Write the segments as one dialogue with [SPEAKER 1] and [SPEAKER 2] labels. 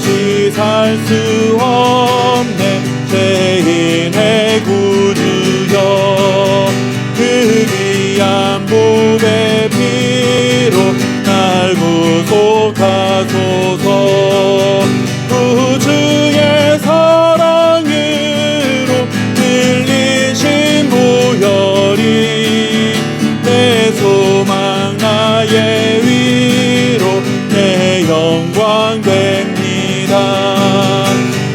[SPEAKER 1] 없이 살 수 없네. 죄인의 구주여, 그 귀한 몸의 피로 날 구속하소서. 우주의 사랑으로 들리신 보혈이 내 소망 나의 위로 내 영광 됩니다.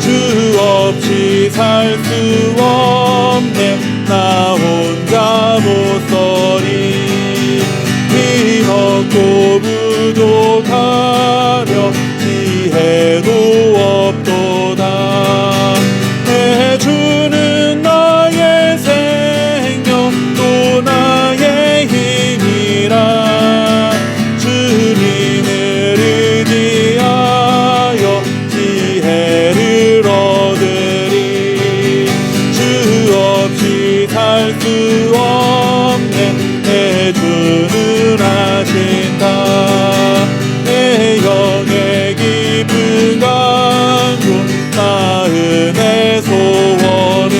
[SPEAKER 1] 주 없이 살 수 없네. 나 혼자 못 서리. 힘없고 부족하며 지혜도 없도다. 내 주는 나의 생명 또 나의 힘이라. 주님을 의지하여 지혜를 얻으리. 주 없이 살 수 없네. 내 주는 하신다. 내 영의 깊은 강구 마음의 소원을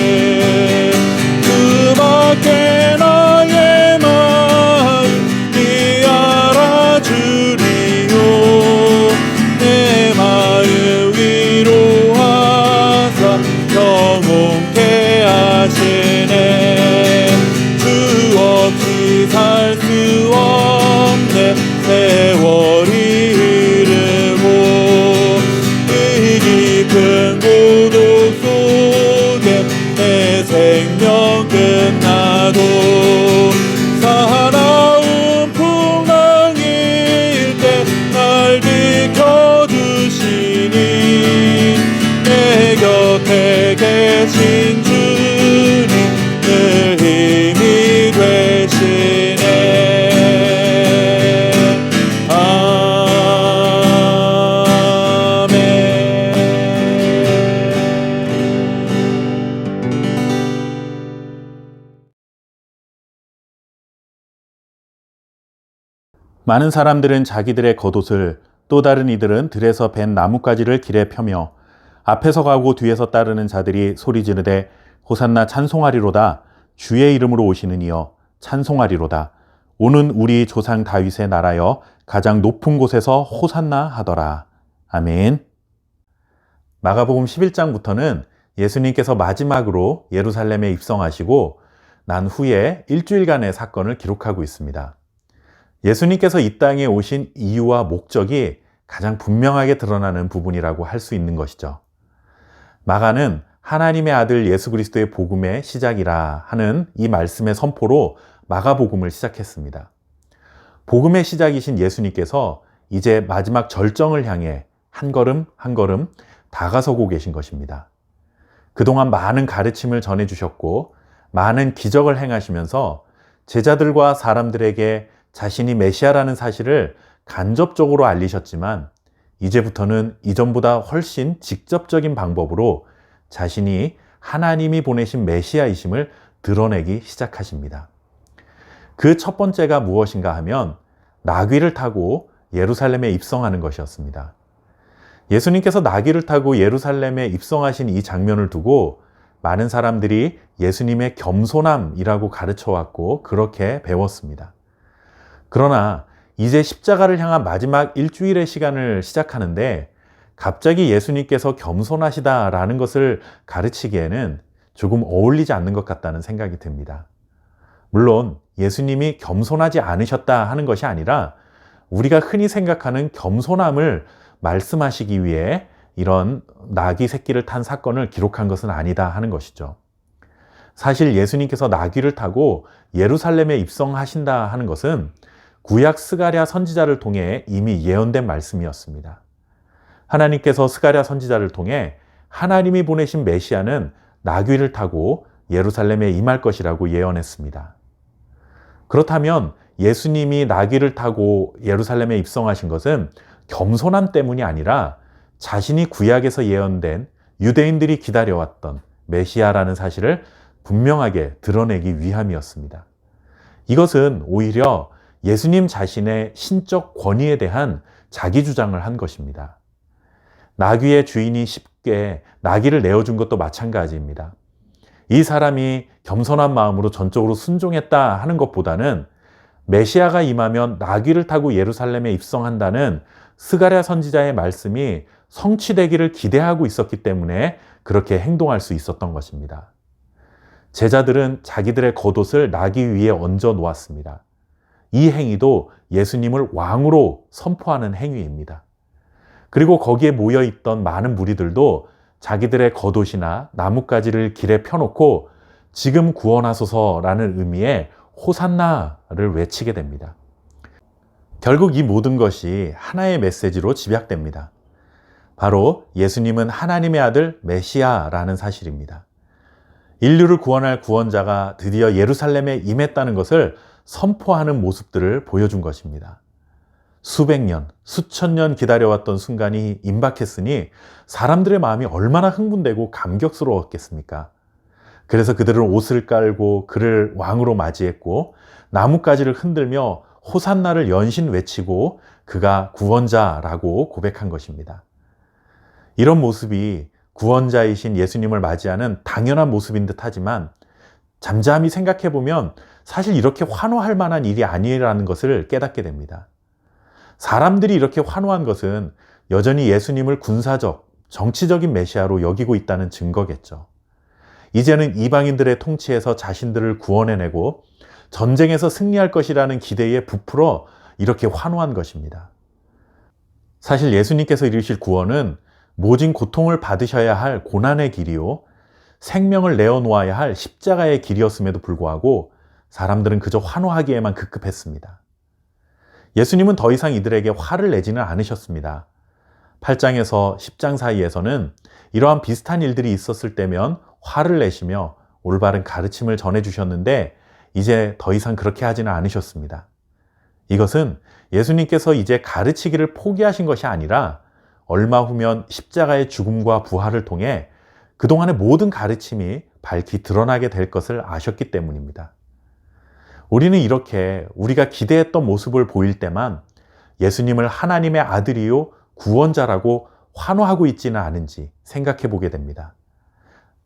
[SPEAKER 1] 그 밖에 나의 마음이 알아주리요. 내 마음 위로하사 영혼케 하시네. 주 없이 살 수 없네. 세월이 흐르고 이 깊은 고독 속에 내 생명 끝나도 사나운 풍랑일 때 날 지켜주시니 내 곁에 계신 주님 늘 힘이 되시네.
[SPEAKER 2] 많은 사람들은 자기들의 겉옷을, 또 다른 이들은 들에서 벤 나뭇가지를 길에 펴며 앞에서 가고 뒤에서 따르는 자들이 소리 지르되 호산나 찬송하리로다. 주의 이름으로 오시는 이여 찬송하리로다. 오는 우리 조상 다윗의 나라여 가장 높은 곳에서 호산나 하더라. 아멘. 마가복음 11장부터는 예수님께서 마지막으로 예루살렘에 입성하시고 난 후에 일주일간의 사건을 기록하고 있습니다. 예수님께서 이 땅에 오신 이유와 목적이 가장 분명하게 드러나는 부분이라고 할 수 있는 것이죠. 마가는 하나님의 아들 예수 그리스도의 복음의 시작이라 하는 이 말씀의 선포로 마가복음을 시작했습니다. 복음의 시작이신 예수님께서 이제 마지막 절정을 향해 한 걸음 한 걸음 다가서고 계신 것입니다. 그동안 많은 가르침을 전해주셨고 많은 기적을 행하시면서 제자들과 사람들에게 자신이 메시아라는 사실을 간접적으로 알리셨지만 이제부터는 이전보다 훨씬 직접적인 방법으로 자신이 하나님이 보내신 메시아이심을 드러내기 시작하십니다. 그 첫 번째가 무엇인가 하면 나귀를 타고 예루살렘에 입성하는 것이었습니다. 예수님께서 나귀를 타고 예루살렘에 입성하신 이 장면을 두고 많은 사람들이 예수님의 겸손함이라고 가르쳐왔고 그렇게 배웠습니다. 그러나 이제 십자가를 향한 마지막 일주일의 시간을 시작하는데 갑자기 예수님께서 겸손하시다라는 것을 가르치기에는 조금 어울리지 않는 것 같다는 생각이 듭니다. 물론 예수님이 겸손하지 않으셨다 하는 것이 아니라 우리가 흔히 생각하는 겸손함을 말씀하시기 위해 이런 나귀 새끼를 탄 사건을 기록한 것은 아니다 하는 것이죠. 사실 예수님께서 나귀를 타고 예루살렘에 입성하신다 하는 것은 구약 스가랴 선지자를 통해 이미 예언된 말씀이었습니다. 하나님께서 스가랴 선지자를 통해 하나님이 보내신 메시아는 나귀를 타고 예루살렘에 임할 것이라고 예언했습니다. 그렇다면 예수님이 나귀를 타고 예루살렘에 입성하신 것은 겸손함 때문이 아니라 자신이 구약에서 예언된 유대인들이 기다려왔던 메시아라는 사실을 분명하게 드러내기 위함이었습니다. 이것은 오히려 예수님 자신의 신적 권위에 대한 자기 주장을 한 것입니다. 나귀의 주인이 쉽게 나귀를 내어준 것도 마찬가지입니다. 이 사람이 겸손한 마음으로 전적으로 순종했다 하는 것보다는 메시아가 임하면 나귀를 타고 예루살렘에 입성한다는 스가랴 선지자의 말씀이 성취되기를 기대하고 있었기 때문에 그렇게 행동할 수 있었던 것입니다. 제자들은 자기들의 겉옷을 나귀 위에 얹어 놓았습니다. 이 행위도 예수님을 왕으로 선포하는 행위입니다. 그리고 거기에 모여 있던 많은 무리들도 자기들의 겉옷이나 나뭇가지를 길에 펴놓고 지금 구원하소서라는 의미의 호산나를 외치게 됩니다. 결국 이 모든 것이 하나의 메시지로 집약됩니다. 바로 예수님은 하나님의 아들 메시아라는 사실입니다. 인류를 구원할 구원자가 드디어 예루살렘에 임했다는 것을 선포하는 모습들을 보여준 것입니다. 수백 년, 수천 년 기다려왔던 순간이 임박했으니 사람들의 마음이 얼마나 흥분되고 감격스러웠겠습니까? 그래서 그들은 옷을 깔고 그를 왕으로 맞이했고 나뭇가지를 흔들며 호산나를 연신 외치고 그가 구원자라고 고백한 것입니다. 이런 모습이 구원자이신 예수님을 맞이하는 당연한 모습인 듯 하지만 잠잠히 생각해 보면 사실 이렇게 환호할 만한 일이 아니라는 것을 깨닫게 됩니다. 사람들이 이렇게 환호한 것은 여전히 예수님을 군사적, 정치적인 메시아로 여기고 있다는 증거겠죠. 이제는 이방인들의 통치에서 자신들을 구원해내고 전쟁에서 승리할 것이라는 기대에 부풀어 이렇게 환호한 것입니다. 사실 예수님께서 이루실 구원은 모진 고통을 받으셔야 할 고난의 길이요, 생명을 내어놓아야 할 십자가의 길이었음에도 불구하고 사람들은 그저 환호하기에만 급급했습니다. 예수님은 더 이상 이들에게 화를 내지는 않으셨습니다. 8장에서 10장 사이에서는 이러한 비슷한 일들이 있었을 때면 화를 내시며 올바른 가르침을 전해주셨는데 이제 더 이상 그렇게 하지는 않으셨습니다. 이것은 예수님께서 이제 가르치기를 포기하신 것이 아니라 얼마 후면 십자가의 죽음과 부활을 통해 그동안의 모든 가르침이 밝히 드러나게 될 것을 아셨기 때문입니다. 우리는 이렇게 우리가 기대했던 모습을 보일 때만 예수님을 하나님의 아들이요 구원자라고 환호하고 있지는 않은지 생각해 보게 됩니다.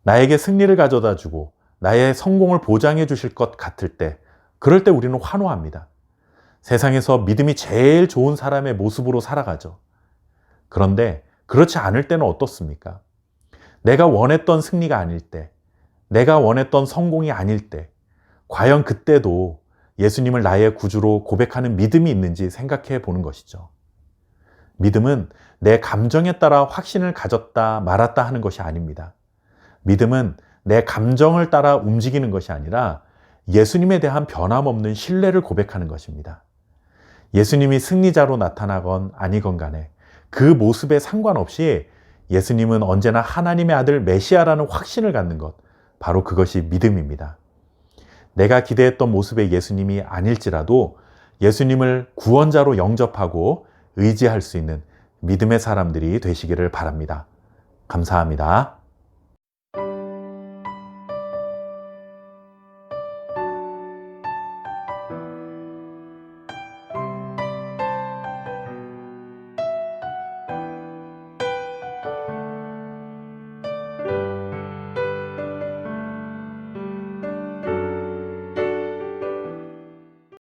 [SPEAKER 2] 나에게 승리를 가져다 주고 나의 성공을 보장해 주실 것 같을 때, 그럴 때 우리는 환호합니다. 세상에서 믿음이 제일 좋은 사람의 모습으로 살아가죠. 그런데 그렇지 않을 때는 어떻습니까? 내가 원했던 승리가 아닐 때, 내가 원했던 성공이 아닐 때, 과연 그때도 예수님을 나의 구주로 고백하는 믿음이 있는지 생각해 보는 것이죠. 믿음은 내 감정에 따라 확신을 가졌다 말았다 하는 것이 아닙니다. 믿음은 내 감정을 따라 움직이는 것이 아니라 예수님에 대한 변함없는 신뢰를 고백하는 것입니다. 예수님이 승리자로 나타나건 아니건 간에 그 모습에 상관없이 예수님은 언제나 하나님의 아들 메시아라는 확신을 갖는 것, 바로 그것이 믿음입니다. 내가 기대했던 모습의 예수님이 아닐지라도 예수님을 구원자로 영접하고 의지할 수 있는 믿음의 사람들이 되시기를 바랍니다. 감사합니다.